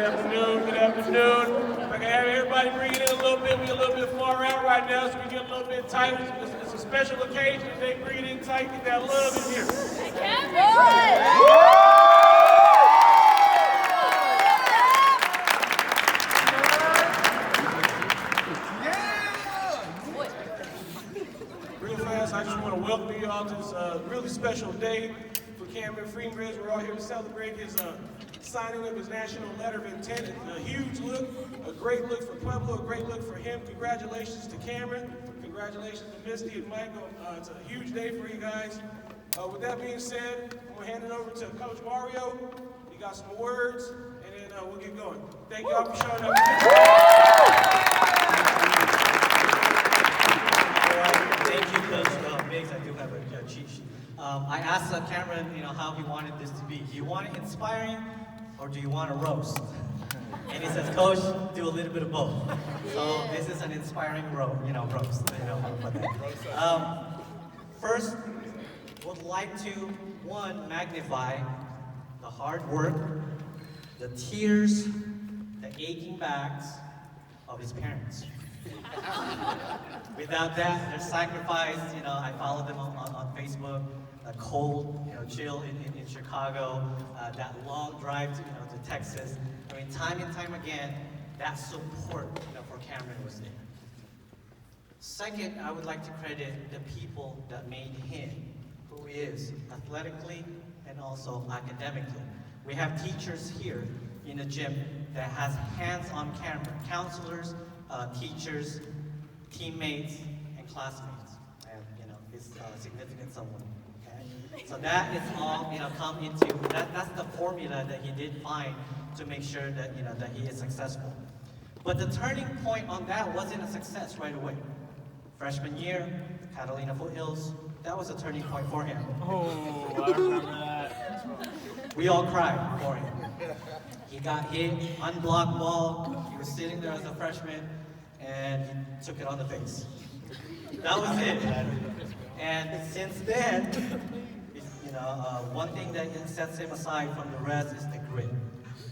afternoon, good afternoon. If I can have everybody bring it in a little bit, we're a little bit far out right now, so we get a little bit tight. It's a special occasion. If they bring it in tight, get that love in here. Real fast, I just want to welcome you all to this really special day for Cameron Fimbres. We're all here to celebrate his signing of his national letter of intent. It's a huge look, a great look for Pueblo, a great look for him. Congratulations to Cameron. Congratulations to Misty and Michael. It's a huge day for you guys. With that being said, I'm going to hand it over to Coach Mario. He got some words, and then we'll get going. Thank you all for showing up. Thank you, Coach Biggs. I do have a cheat sheet. I asked Cameron, how he wanted this to be. Do you want it inspiring, or do you want a roast? And he says, Coach, do a little bit of both. So this is an inspiring roast. First, would like to, one, magnify the hard work, the tears, the aching backs of his parents. Without that, their sacrifice, I follow them on Facebook, the cold, chill in Chicago, that long drive to Texas. I mean, time and time again, that support for Cameron was there. Second, I would like to credit the people that made him who he is, athletically and also academically. We have teachers here in the gym that has hands on camera, counselors, teachers, teammates, and classmates, and his significant someone. Okay? So that is all come into that's the formula that he did find to make sure that that he is successful. But the turning point on that wasn't a success right away. Freshman year, Catalina Foothills, that was a turning point for him. Oh, I remember that. We all cried for him. He got hit, unblocked ball. He was sitting there as a freshman, and he took it on the face. That was it. And since then, one thing that sets him aside from the rest is the grit.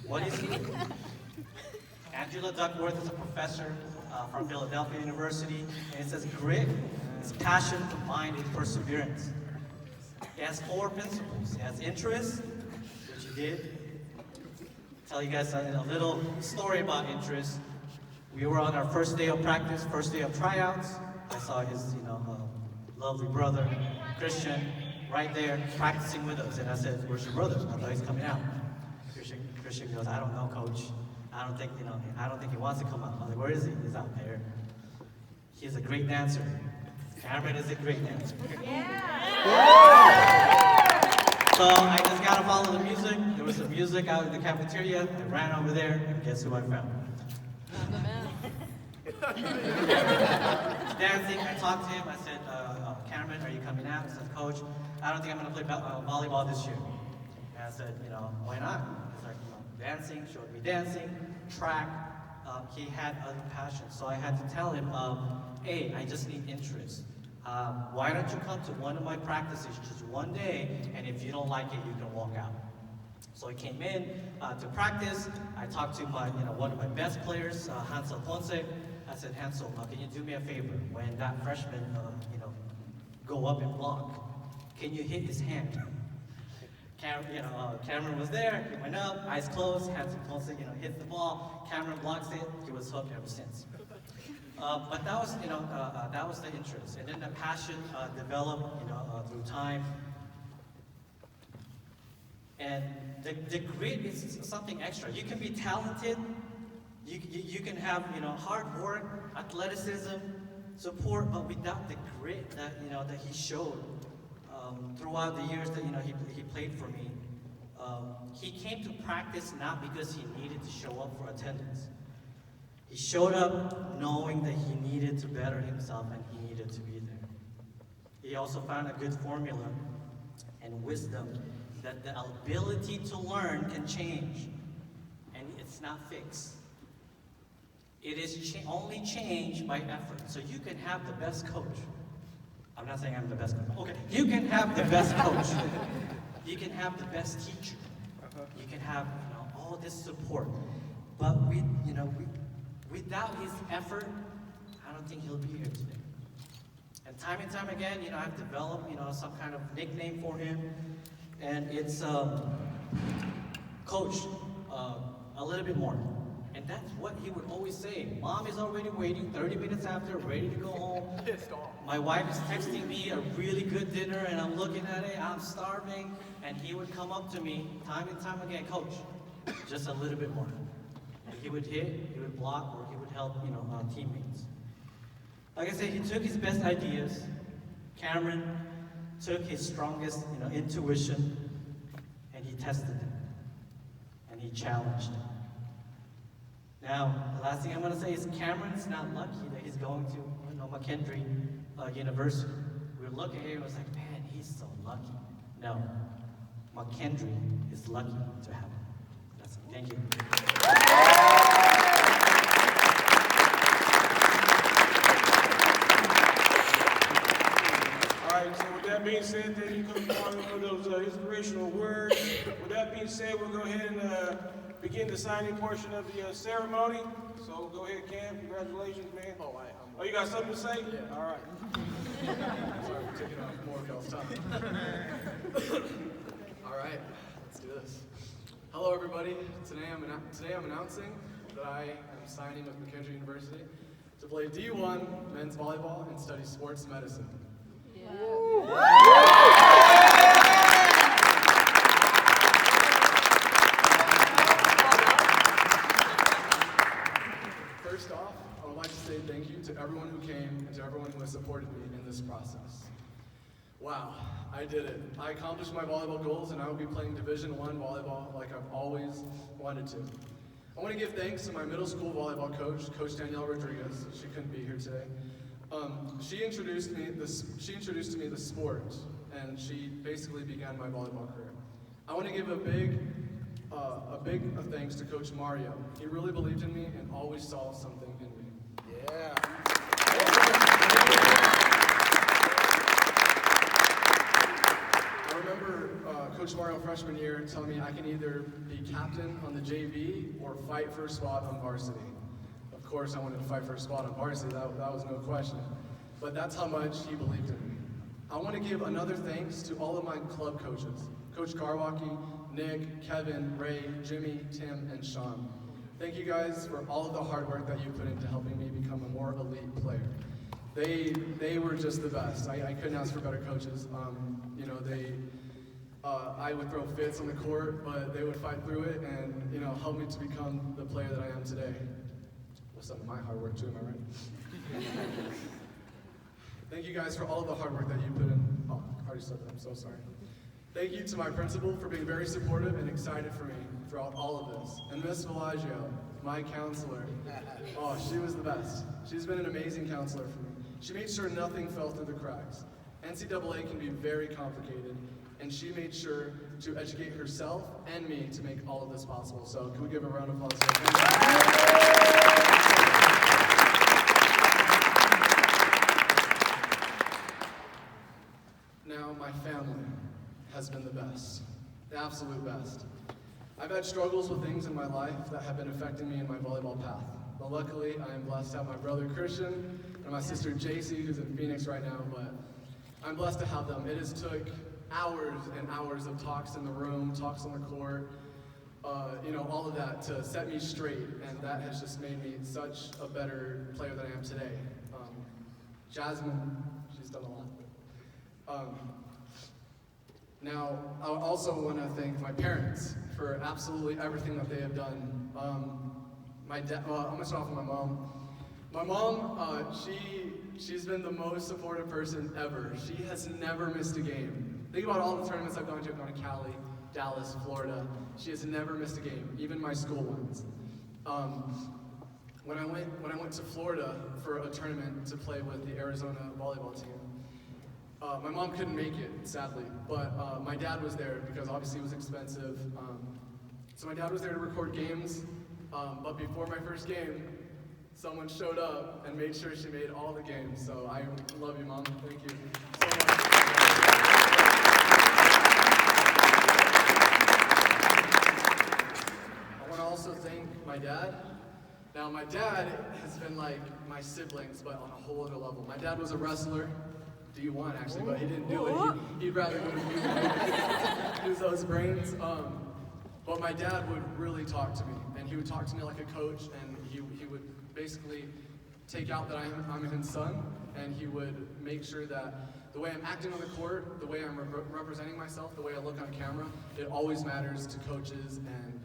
What is he? Angela Duckworth is a professor from Philadelphia University, and it says grit is passion combined with perseverance. It has 4 principles. It has interest, which he did. Tell you guys a little story about interest. We were on our first day of practice, first day of tryouts. I saw his, lovely brother, Christian, right there practicing with us. And I said, "Where's your brother? I thought he's coming out." Christian goes, "I don't know, Coach. I don't think he wants to come out." I was like, "Where is he?" "He's out there." He's a great dancer. Cameron is a great dancer. Yeah. So I just gotta follow the music. There was some music out in the cafeteria. I ran over there, and guess who I found? Dancing. I talked to him. I said, "Cameron, are you coming out?" He said, "Coach, I don't think I'm gonna play volleyball this year." And I said, "Why not?" He's like, dancing, showed me dancing, track. He had other passions, so I had to tell him, "Hey, I just need interest. Why don't you come to one of my practices just one day, and if you don't like it, you can walk out." So I came in to practice. I talked to one of my best players, Hansel Ponce. I said, "Hansel, can you do me a favor? When that freshman, go up and block, can you hit his hand?" Cameron was there. He went up, eyes closed. Hansel Ponce, hits the ball. Cameron blocks it. He was hooked ever since. But that was, that was the interest, and then the passion developed, through time. And the grit is something extra. You can be talented. You can have, hard work, athleticism, support, but without the grit that that he showed throughout the years that he played for me. He came to practice not because he needed to show up for attendance. He showed up knowing that he needed to better himself and he needed to be there. He also found a good formula and wisdom that the ability to learn can change, and it's not fixed. It is only changed by effort. So you can have the best coach. I'm not saying I'm the best coach. Okay, you can have the best coach. You can have the best teacher. You can have all this support. But without his effort, I don't think he'll be here today. And time again, I've developed, some kind of nickname for him, and it's Coach, a little bit more. And that's what he would always say. Mom is already waiting 30 minutes after, ready to go home. My wife is texting me a really good dinner, and I'm looking at it, I'm starving, and he would come up to me time and time again, Coach, just a little bit more. And he would hit, he would block, or he would help, teammates. Like I said, he took his best ideas. Cameron took his strongest, intuition, and he tested it, and he challenged it. Now, the last thing I'm going to say is Cameron's not lucky that he's going to, McKendree University. We look at him and was like, man, he's so lucky. No, McKendree is lucky to have him. That's it. Thank you. So with that being said, then you come on with those inspirational words. With that being said, we'll go ahead and begin the signing portion of the ceremony. So go ahead, Cam. Congratulations, man. Oh, you got something to say? Yeah. All right. Sorry for taking off more of y'all's time. All right, let's do this. Hello, everybody. Today I'm announcing that I am signing with McKendree University to play D1 men's volleyball and study sports medicine. First off, I would like to say thank you to everyone who came and to everyone who has supported me in this process. Wow, I did it. I accomplished my volleyball goals, and I will be playing Division I volleyball like I've always wanted to. I want to give thanks to my middle school volleyball coach, Coach Danielle Rodriguez. She couldn't be here today. She introduced to me the sport, and she basically began my volleyball career. I want to give a big thanks to Coach Mario. He really believed in me and always saw something in me. Yeah. I remember Coach Mario freshman year telling me I can either be captain on the JV or fight for a spot on varsity. Of course, I wanted to fight for a spot on varsity, that was no question. But that's how much he believed in me. I want to give another thanks to all of my club coaches, Coach Garwacki, Nick, Kevin, Ray, Jimmy, Tim, and Sean. Thank you guys for all of the hard work that you put into helping me become a more elite player. They were just the best. I couldn't ask for better coaches. I would throw fits on the court, but they would fight through it and help me to become the player that I am today. With some of my hard work too, am I right? Thank you guys for all of the hard work that you put in. Oh, I already said that, I'm so sorry. Thank you to my principal for being very supportive and excited for me throughout all of this. And Miss Villaggio, my counselor. Oh, she was the best. She's been an amazing counselor for me. She made sure nothing fell through the cracks. NCAA can be very complicated, and she made sure to educate herself and me to make all of this possible. So can we give a round of applause for her? Now, my family has been the best, the absolute best. I've had struggles with things in my life that have been affecting me in my volleyball path. But luckily, I am blessed to have my brother Christian and my sister JC, who's in Phoenix right now, but I'm blessed to have them. It has took hours and hours of talks in the room, talks on the court, all of that to set me straight, and that has just made me such a better player than I am today. Jasmine, she's done a lot. Now, I also want to thank my parents for absolutely everything that they have done. I'm gonna start off with my mom. My mom, she's been the most supportive person ever. She has never missed a game. Think about all the tournaments I've gone to. I've gone to Cali, Dallas, Florida. She has never missed a game, even my school ones. When I went to Florida for a tournament to play with the Arizona volleyball team, my mom couldn't make it, sadly, but my dad was there because obviously it was expensive. So my dad was there to record games, but before my first game, someone showed up and made sure she made all the games. So I love you, Mom. Thank you so much. I want to also thank my my dad. Now, my dad has been like my siblings, but on a whole other level. My dad was a wrestler, D1 actually, but he didn't do it. He'd rather go to D1, use those brains. But my dad would really talk to me, and he would talk to me like a coach, and he would basically take out that I'm his son, and he would make sure that the way I'm acting on the court, the way I'm representing myself, the way I look on camera, it always matters to coaches, and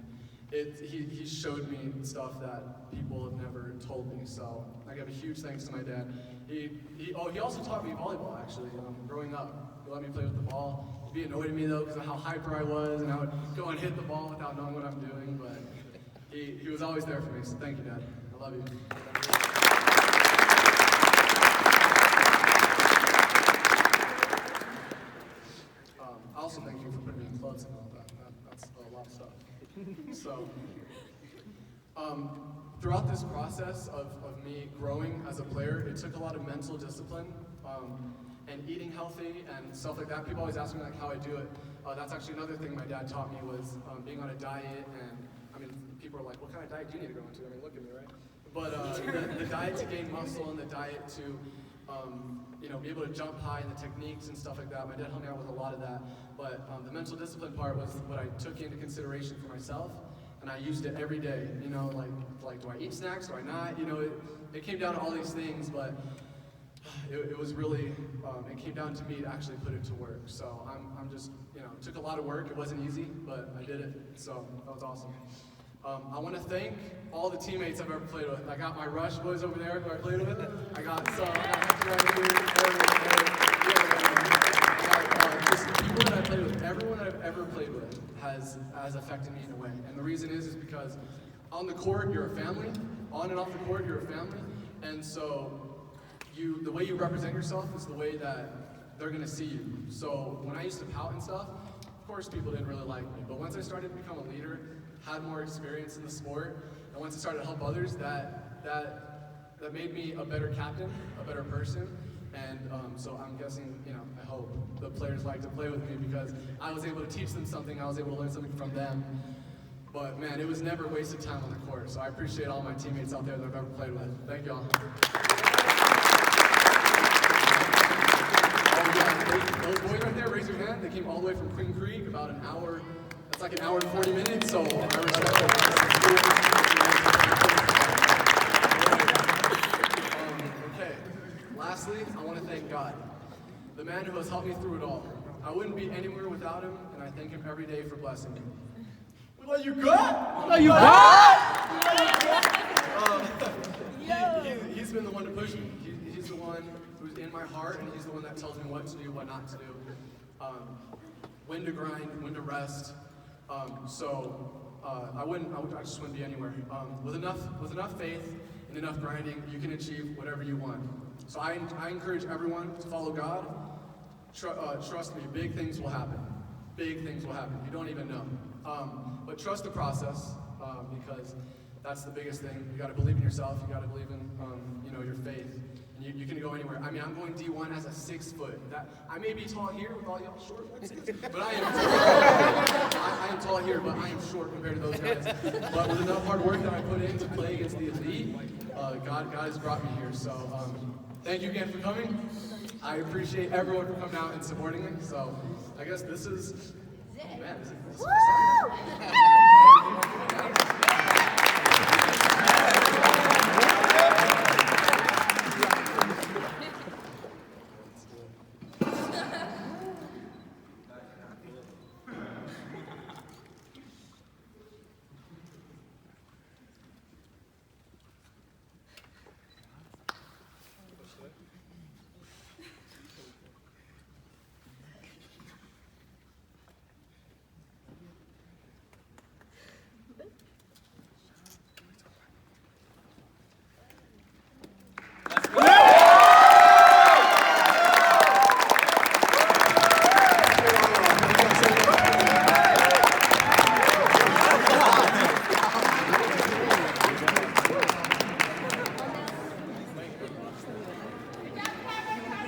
he showed me stuff that people have never told me. So I give a huge thanks to my dad. He also taught me volleyball actually. Growing up, he let me play with the ball. He'd be annoyed at me though because of how hyper I was, and I would go and hit the ball without knowing what I'm doing. But he was always there for me. So thank you, Dad. I love you. I also thank you for putting me in clothes and all that. That's a lot of stuff. So, throughout this process of me growing as a player, it took a lot of mental discipline and eating healthy and stuff like that. People always ask me like how I do it. That's actually another thing my dad taught me was being on a diet. And I mean, people are like, what kind of diet do you need to go into? I mean, look at me, right? But the diet to gain muscle and the diet to be able to jump high and the techniques and stuff like that. My dad helped me out with a lot of that. But the mental discipline part was what I took into consideration for myself, and I used it every day. Like do I eat snacks? Do I not? It came down to all these things, but it was really, it came down to me to actually put it to work. So I'm just, it took a lot of work. It wasn't easy, but I did it. So that was awesome. I want to thank all the teammates I've ever played with. I got my Rush boys over there who I played with. I got Hector right here, just the people that I played with. Everyone I've ever played with has affected me in a way. And the reason is because on the court, you're a family. On and off the court, you're a family. And so the way you represent yourself is the way that they're going to see you. So when I used to pout and stuff, of course people didn't really like me. But once I started to become a leader, had more experience in the sport, and once I started to help others, that made me a better captain, a better person, and so I'm guessing, I hope the players like to play with me because I was able to teach them something, I was able to learn something from them, but man, it was never wasted time on the court, so I appreciate all my teammates out there that I've ever played with. Thank y'all. Oh yeah, those boys right there, raise your hand, they came all the way from Queen Creek, about an hour. It's like an hour and 40 minutes, so I respect it. Okay, lastly, I want to thank God, the man who has helped me through it all. I wouldn't be anywhere without him, and I thank him every day for blessing me. What you got? What you got? He's been the one to push me. He's the one who's in my heart, and he's the one that tells me what to do, what not to do. When to grind, when to rest. I just wouldn't be anywhere. With enough faith and enough grinding, you can achieve whatever you want. So I encourage everyone to follow God. Trust me, big things will happen. Big things will happen. You don't even know. But trust the process because that's the biggest thing. You got to believe in yourself. You got to believe in your faith. And you can go anywhere. I mean, I'm going D1 as a 6 foot. I may be tall here with all y'all short, but I am tall. I am tall here, but I am short compared to those guys. But with enough hard work that I put in to play against the elite, God has brought me here. So thank you again for coming. I appreciate everyone for coming out and supporting me. So I guess this is, oh man, this is